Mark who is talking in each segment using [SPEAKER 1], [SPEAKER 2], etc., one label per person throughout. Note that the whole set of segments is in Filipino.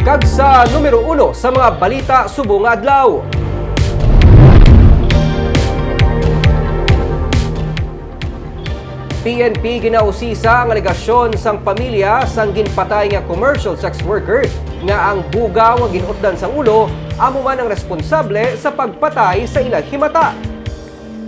[SPEAKER 1] Kag sa numero 1 sa mga balita subong adlaw. PNP ginausisa ang alegasyon sang pamilya sang ginpatay nga commercial sex worker nga ang bugaw nga ginutdan sang ulo amo man ang responsable sa pagpatay sa ilang himata.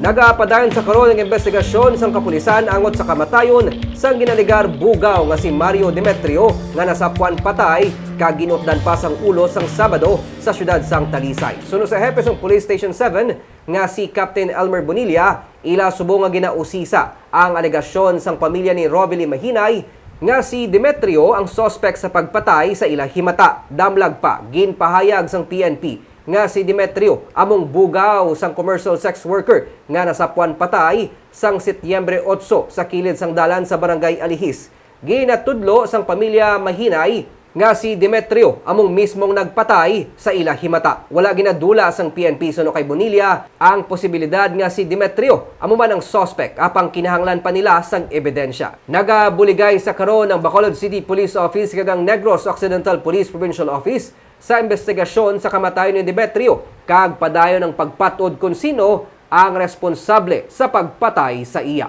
[SPEAKER 1] Nagapadayon sa karon ng investigasyon sang kapulisan angot sa kamatayon sang ginaligar bugaw nga si Mario Demetrio nga nasapuan patay kag ginutdan pa sang ulo sang Sabado sa syudad sang Talisay. Suno sa hepe sang Police Station 7 nga si Captain Elmer Bonilla, ila subong nga ginausisa ang alegasyon sang pamilya ni Rovely Mahinay nga si Demetrio ang suspect sa pagpatay sa ilang himata. Damlag pa ginpahayag sang PNP nga si Demetrio among bugaw sang commercial sex worker nga nasapuan patay sang Setyembre 8 sa kilid sang dalan sa barangay Alihis. Ginatudlo sang pamilya Mahinay nga si Demetrio among mismong nagpatay sa ilang himata. Wala ginadula sang PNP suno kay Bonilla ang posibilidad nga si Demetrio amo man ang suspect apang kinahanglan pa nila sang ebidensya. Nagabuligay sa karon ng Bacolod City Police Office kag ang Negros Occidental Police Provincial Office sa investigasyon sa kamatayon ni Demetrio kag padayon ang pagpatod kung sino ang responsable sa pagpatay sa iya.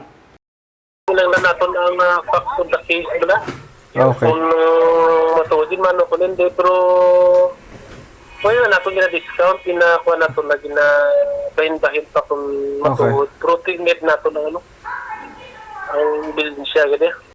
[SPEAKER 2] Lang na naton ang facts of the case ba?
[SPEAKER 3] Okay.
[SPEAKER 2] Kung matudin man o kung hindi, pero wala nato gina-discount, pinakuha nato na gina-bahin-bahin pa kung matuod. Pero tingid nato na ang building siya, gano'n.